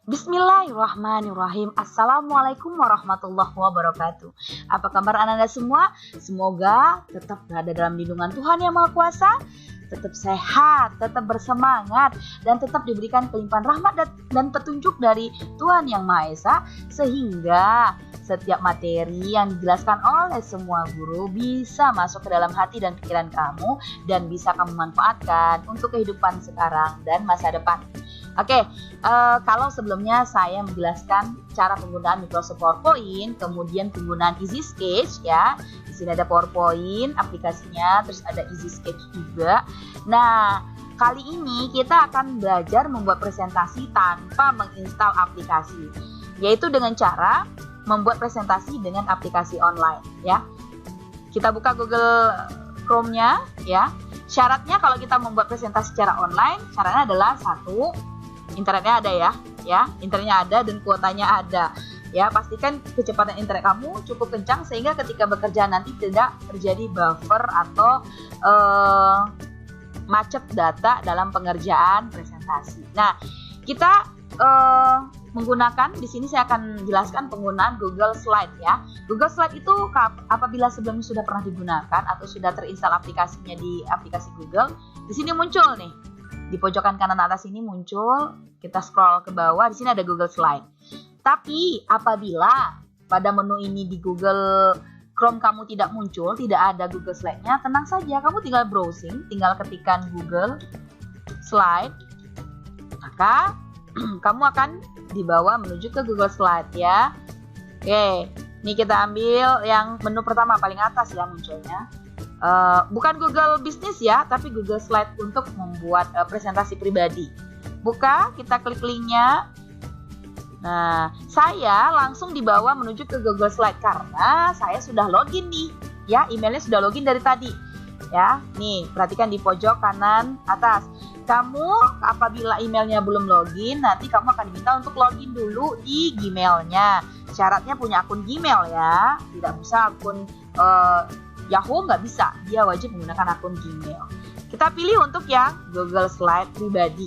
Bismillahirrahmanirrahim. Assalamualaikum warahmatullahi wabarakatuh. Apa kabar anak-anak semua? Semoga tetap berada dalam lindungan Tuhan Yang Maha Kuasa, tetap sehat, tetap bersemangat, dan tetap diberikan kelimpahan rahmat dan petunjuk dari Tuhan Yang Maha Esa, sehingga setiap materi yang dijelaskan oleh semua guru bisa masuk ke dalam hati dan pikiran kamu dan bisa kamu manfaatkan untuk kehidupan sekarang dan masa depan. Oke, kalau sebelumnya saya menjelaskan cara penggunaan Microsoft PowerPoint, kemudian penggunaan Easy Sketch ya. Di sini ada PowerPoint aplikasinya, terus ada Easy Sketch juga. Nah, kali ini kita akan belajar membuat presentasi tanpa menginstal aplikasi, yaitu dengan cara membuat presentasi dengan aplikasi online ya. Kita buka Google Chrome-nya ya. Syaratnya kalau kita membuat presentasi secara online, syaratnya adalah satu, internetnya ada ya, internetnya ada dan kuotanya ada ya. Pastikan kecepatan internet kamu cukup kencang sehingga ketika bekerja nanti tidak terjadi buffer atau macet data dalam pengerjaan presentasi. Nah, kita menggunakan di sini saya akan jelaskan penggunaan Google Slide ya. Google Slide itu apabila sebelumnya sudah pernah digunakan atau sudah terinstall aplikasinya di aplikasi Google, di sini muncul nih. Di pojokan kanan atas ini muncul, kita scroll ke bawah, di sini ada Google Slide. Tapi apabila pada menu ini di Google Chrome kamu tidak muncul, tidak ada Google Slide-nya, tenang saja, kamu tinggal browsing, tinggal ketikkan Google Slide, maka kamu akan dibawa menuju ke Google Slide ya. Oke, ini kita ambil yang menu pertama paling atas ya munculnya. Bukan Google Business ya, tapi Google Slide untuk membuat presentasi pribadi. Buka, kita klik linknya. Nah, saya langsung dibawa menuju ke Google Slide karena saya sudah login nih, ya, emailnya sudah login dari tadi. Ya, nih, perhatikan di pojok kanan atas. Kamu apabila emailnya belum login, nanti kamu akan diminta untuk login dulu di Gmail-nya. Syaratnya punya akun Gmail ya, tidak bisa akun Yahoo, nggak bisa, dia wajib menggunakan akun Gmail. Kita pilih untuk yang Google Slide pribadi.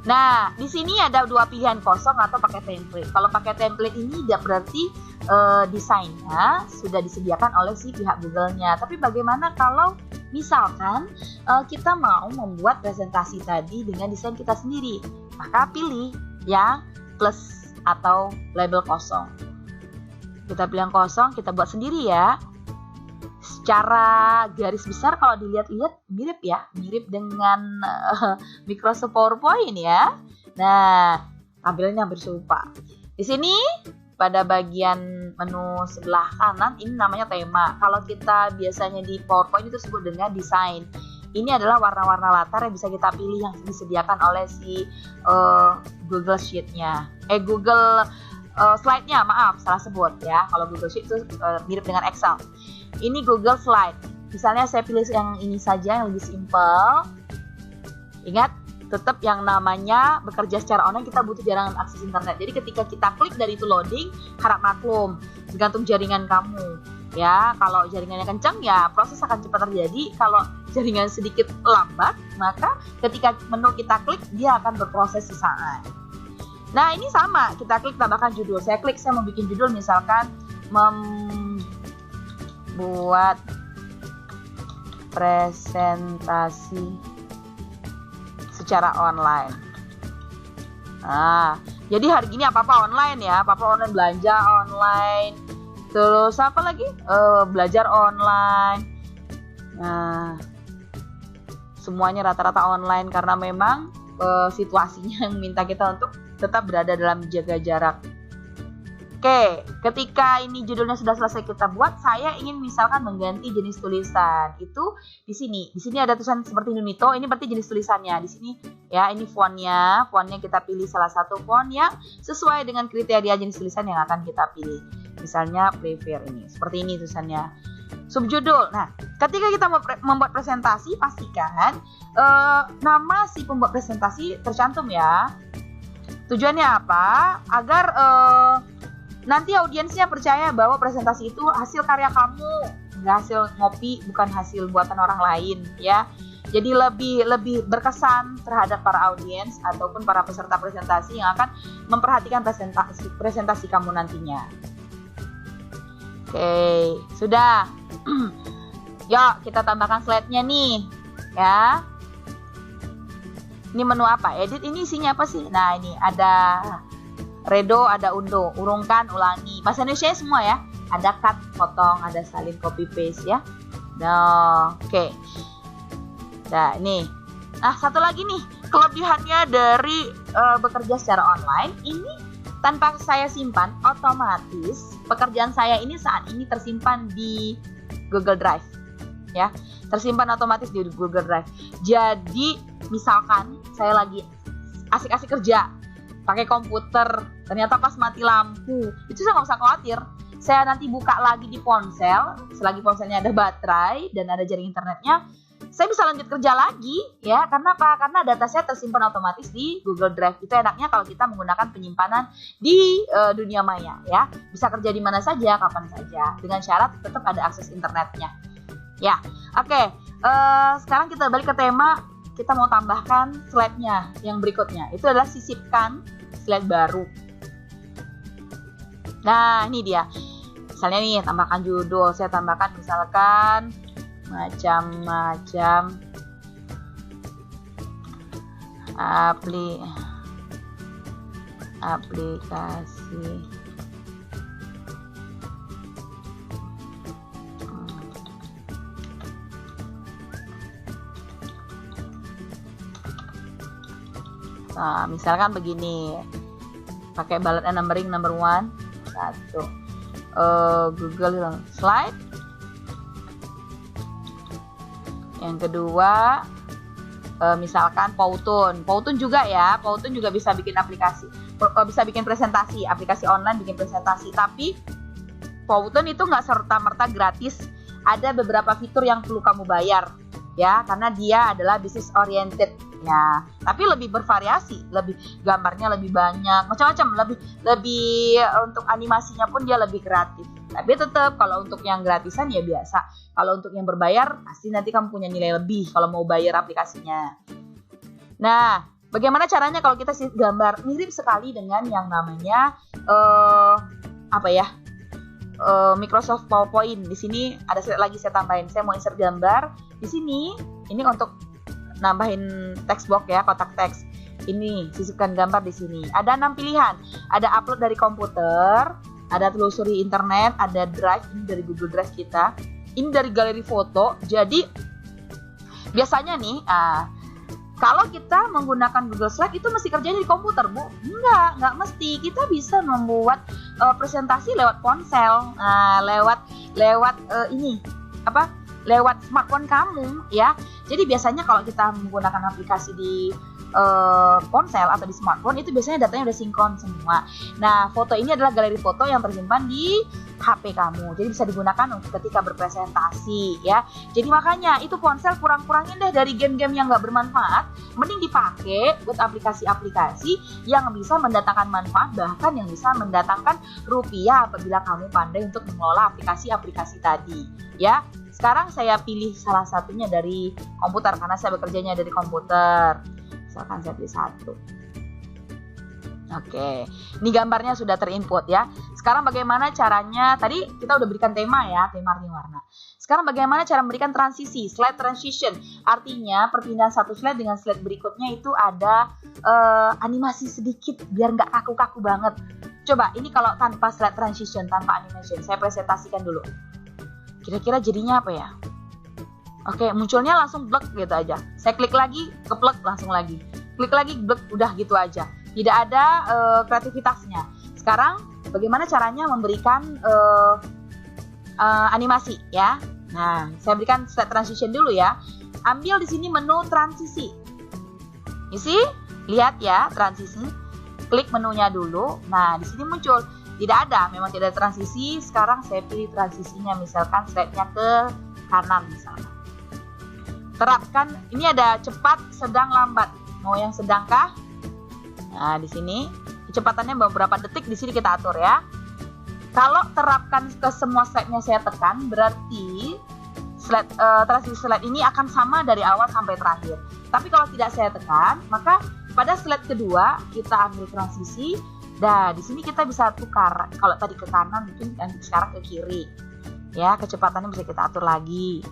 Nah, di sini ada dua pilihan, kosong atau pakai template. Kalau pakai template ini tidak berarti desainnya sudah disediakan oleh si pihak Google-nya. Tapi bagaimana kalau misalkan kita mau membuat presentasi tadi dengan desain kita sendiri? Maka pilih yang plus atau label kosong. Kita pilih yang kosong, kita buat sendiri ya. Secara garis besar kalau dilihat-lihat mirip ya, mirip dengan Microsoft PowerPoint ya. Nah, tampilannya hampir serupa. Di sini pada bagian menu sebelah kanan ini namanya tema. Kalau kita biasanya di PowerPoint itu disebut dengan desain. Ini adalah warna-warna latar yang bisa kita pilih yang disediakan oleh si Google Sheet-nya. Google Slide-nya, maaf, salah sebut ya. Kalau Google Sheet itu mirip dengan Excel. Ini Google Slide. Misalnya saya pilih yang ini saja, yang lebih simple. Ingat, tetap yang namanya bekerja secara online kita butuh jaringan akses internet. Jadi ketika kita klik dari itu loading, harap maklum, tergantung jaringan kamu. Ya, kalau jaringannya kencang ya proses akan cepat terjadi. Kalau jaringan sedikit lambat, maka ketika menu kita klik dia akan berproses sesaat. Nah, ini sama, kita klik tambahkan judul. Saya klik, saya mau bikin judul misalkan membuat presentasi secara online. Nah, jadi hari gini apa-apa online ya, apa-apa online, belanja online, terus apa lagi? Belajar online. Nah, semuanya rata-rata online karena memang situasinya yang minta kita untuk tetap berada dalam jaga jarak. Oke, ketika ini judulnya sudah selesai kita buat, saya ingin misalkan mengganti jenis tulisan. Itu di sini. Di sini ada tulisan seperti Numito, ini berarti jenis tulisannya. Di sini ya, ini fontnya. Fontnya kita pilih salah satu font yang sesuai dengan kriteria jenis tulisan yang akan kita pilih. Misalnya Prefer ini. Seperti ini tulisannya. Subjudul. Nah, ketika kita membuat presentasi, pastikan nama si pembuat presentasi tercantum ya. Tujuannya apa? Agar nanti audiensnya percaya bahwa presentasi itu hasil karya kamu, nggak hasil ngopi, bukan hasil buatan orang lain ya. Jadi lebih berkesan terhadap para audiens ataupun para peserta presentasi yang akan memperhatikan presentasi kamu nantinya. Oke, sudah. Yuk kita tambahkan slide-nya nih, ya. Ini menu apa? Edit ini isinya apa sih? Nah ini ada redo, ada undo, urungkan, ulangi. Bahasa Indonesia semua ya. Ada cut, potong, ada salin, copy paste ya. Nah, oke. Nah ini. Nah satu lagi nih kelebihannya dari bekerja secara online. Ini tanpa saya simpan, otomatis pekerjaan saya ini saat ini tersimpan di Google Drive. Ya, tersimpan otomatis di Google Drive. Jadi misalkan saya lagi asik-asik kerja pakai komputer, ternyata pas mati lampu, itu saya nggak usah khawatir. Saya nanti buka lagi di ponsel, selagi ponselnya ada baterai dan ada jaring internetnya, saya bisa lanjut kerja lagi, ya. Karena apa? Karena data saya tersimpan otomatis di Google Drive. Itu enaknya kalau kita menggunakan penyimpanan di dunia maya, ya. Bisa kerja di mana saja, kapan saja, dengan syarat tetap ada akses internetnya. Ya, oke. Sekarang kita balik ke tema. Kita mau tambahkan slide-nya yang berikutnya. Itu adalah sisipkan slide baru. Nah, ini dia. Misalnya nih, tambahkan judul. Saya tambahkan misalkan macam-macam aplikasi Nah, misalkan begini, pakai bullet and numbering number 1, Google Slide. Yang kedua, misalkan Powtoon juga ya, Powtoon juga bisa bikin aplikasi, bisa bikin presentasi, aplikasi online bikin presentasi. Tapi Powtoon itu nggak serta-merta gratis, ada beberapa fitur yang perlu kamu bayar, ya, karena dia adalah business oriented. Ya, tapi lebih bervariasi, lebih gambarnya lebih banyak, macam-macam, lebih untuk animasinya pun dia lebih kreatif. Tapi tetap kalau untuk yang gratisan ya biasa. Kalau untuk yang berbayar pasti nanti kamu punya nilai lebih kalau mau bayar aplikasinya. Nah, bagaimana caranya kalau kita gambar? Mirip sekali dengan yang namanya Microsoft PowerPoint. Di sini ada lagi saya tambahin. Saya mau insert gambar di sini. Ini untuk nambahin text box ya, kotak teks. Ini sisipkan gambar di sini. Ada 6 pilihan. Ada upload dari komputer, ada telusuri internet, ada drive, ini dari Google Drive kita. Ini dari galeri foto. Jadi biasanya nih, kalau kita menggunakan Google Slide itu mesti kerjanya di komputer, Bu. Enggak mesti. Kita bisa membuat presentasi lewat ponsel, lewat smartphone kamu, ya. Jadi biasanya kalau kita menggunakan aplikasi di ponsel atau di smartphone itu biasanya datanya udah sinkron semua. Nah, foto ini adalah galeri foto yang tersimpan di HP kamu. Jadi bisa digunakan untuk ketika berpresentasi, ya. Jadi makanya itu ponsel kurang-kurangin deh dari game-game yang nggak bermanfaat. Mending dipakai buat aplikasi-aplikasi yang bisa mendatangkan manfaat, bahkan yang bisa mendatangkan rupiah apabila kamu pandai untuk mengelola aplikasi-aplikasi tadi, ya. Sekarang saya pilih salah satunya dari komputer karena saya bekerjanya dari komputer. Misalkan saya pilih satu. Oke, ini gambarnya sudah terinput ya. Sekarang bagaimana caranya? Tadi kita udah berikan tema ya, tema arti warna. Sekarang bagaimana cara memberikan transisi, slide transition. Artinya perpindahan satu slide dengan slide berikutnya itu ada animasi sedikit biar nggak kaku-kaku banget. Coba ini kalau tanpa slide transition, tanpa animation, saya presentasikan dulu. Kira-kira jadinya apa ya? Oke, munculnya langsung blek gitu aja. Saya klik lagi, keplek langsung lagi. Klik lagi, blek, udah gitu aja. Tidak ada kreativitasnya. Sekarang bagaimana caranya memberikan animasi ya? Nah, saya berikan slide transition dulu ya. Ambil di sini menu transisi. Isi, lihat ya transisi. Klik menunya dulu. Nah, di sini muncul. Tidak ada, memang tidak ada transisi. Sekarang saya pilih transisinya, misalkan slide-nya ke kanan misalnya. Terapkan, ini ada cepat, sedang, lambat. Mau yang sedangkah? Nah, di sini kecepatannya beberapa detik, di sini kita atur ya. Kalau terapkan ke semua slide-nya saya tekan, berarti transisi slide ini akan sama dari awal sampai terakhir. Tapi kalau tidak saya tekan, maka pada slide kedua kita ambil transisi. Nah, di sini kita bisa tukar. Kalau tadi ke kanan, mungkin sekarang ke kiri. Ya, kecepatannya bisa kita atur lagi.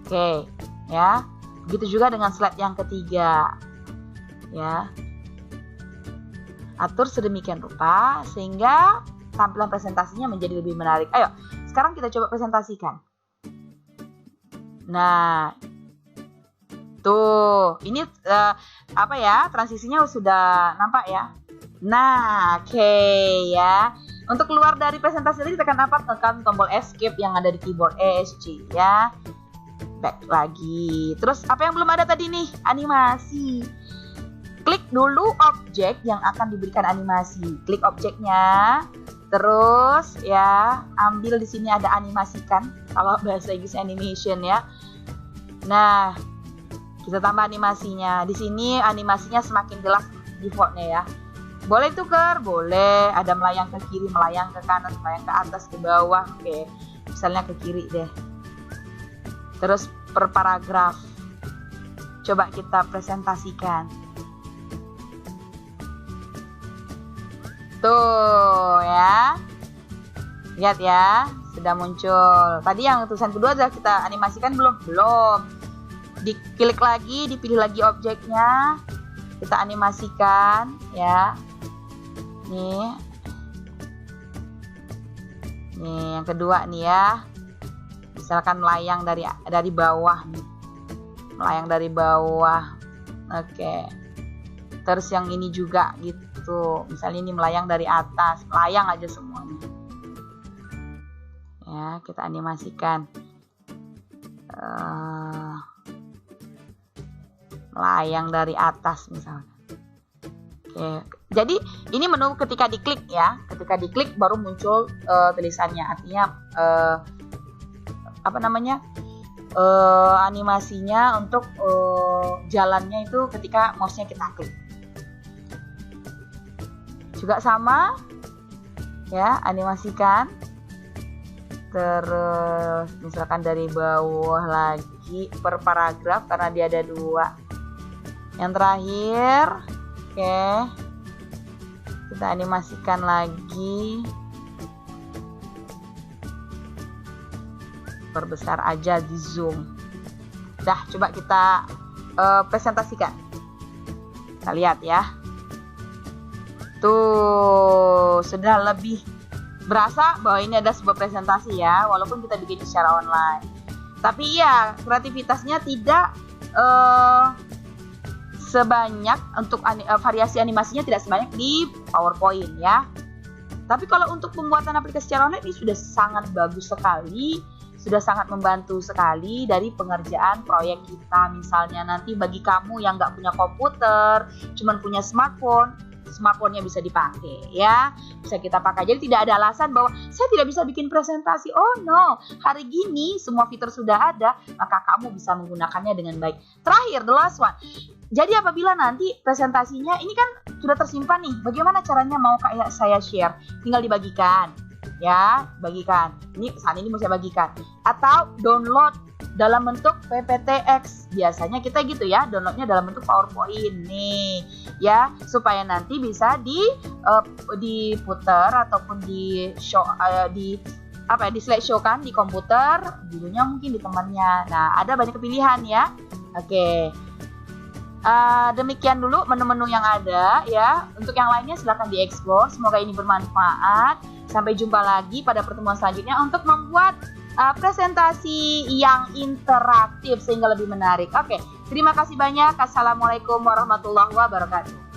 Oke, ya. Begitu juga dengan slide yang ketiga. Ya. Atur sedemikian rupa sehingga tampilan presentasinya menjadi lebih menarik. Ayo, sekarang kita coba presentasikan. Nah, tuh, ini transisinya sudah nampak ya. Nah, oke ya. Untuk keluar dari presentasi tadi tekan apa? Tekan tombol escape yang ada di keyboard ESC ya. Back lagi. Terus apa yang belum ada tadi nih? Animasi. Klik dulu objek yang akan diberikan animasi. Klik objeknya. Terus ya, ambil di sini ada animasikan. Kalau bahasa Inggris animation ya. Nah, kita tambah animasinya. Di sini animasinya semakin jelas defaultnya ya. Boleh tuker, boleh. Ada melayang ke kiri, melayang ke kanan, melayang ke atas, ke bawah. Oke, misalnya ke kiri deh. Terus per paragraf. Coba kita presentasikan. Tuh ya. Lihat ya, sudah muncul. Tadi yang tulisan kedua sudah kita animasikan belum? Belum. Diklik lagi, dipilih lagi objeknya. Kita animasikan ya. Nih yang kedua nih ya. Misalkan melayang dari bawah nih. Melayang dari bawah. Oke. Terus yang ini juga gitu. Misalnya ini melayang dari atas, melayang aja semuanya. Ya, kita animasikan. Melayang dari atas misalnya. Oke. Jadi ini menu ketika diklik ya. Ketika diklik baru muncul tulisannya. Artinya animasinya untuk jalannya itu ketika mouse-nya kita klik. Juga sama ya, animasikan. Terus misalkan dari bawah lagi per paragraf karena dia ada 2. Yang terakhir, oke. Kita animasikan lagi. Perbesar aja di zoom. Dah, coba kita presentasikan. Kita lihat ya. Tuh, sudah lebih berasa bahwa ini ada sebuah presentasi ya, walaupun kita bikin secara online. Tapi ya, kreativitasnya tidak sebanyak untuk variasi animasinya tidak sebanyak di PowerPoint ya. Tapi kalau untuk pembuatan aplikasi secara online ini sudah sangat bagus sekali, sudah sangat membantu sekali dari pengerjaan proyek kita. Misalnya nanti bagi kamu yang nggak punya komputer, cuman punya smartphone-nya bisa dipakai ya, bisa kita pakai. Jadi tidak ada alasan bahwa saya tidak bisa bikin presentasi. Oh no, hari gini semua fitur sudah ada, maka kamu bisa menggunakannya dengan baik. Terakhir, the last one. Jadi apabila nanti presentasinya ini kan sudah tersimpan nih, bagaimana caranya mau kayak saya share? Tinggal dibagikan ya, bagikan. Ini saat ini mau saya bagikan. Atau download dalam bentuk PPTX. Biasanya kita gitu ya, downloadnya dalam bentuk PowerPoint nih ya, supaya nanti bisa diputar ataupun di slideshow kan di komputer, dulunya mungkin di temannya. Nah, ada banyak pilihan ya. Oke. Demikian dulu menu-menu yang ada ya. Untuk yang lainnya silahkan dieksplor. Semoga ini bermanfaat. Sampai jumpa lagi pada pertemuan selanjutnya untuk membuat presentasi yang interaktif sehingga lebih menarik. Oke, terima kasih banyak. Assalamualaikum warahmatullahi wabarakatuh.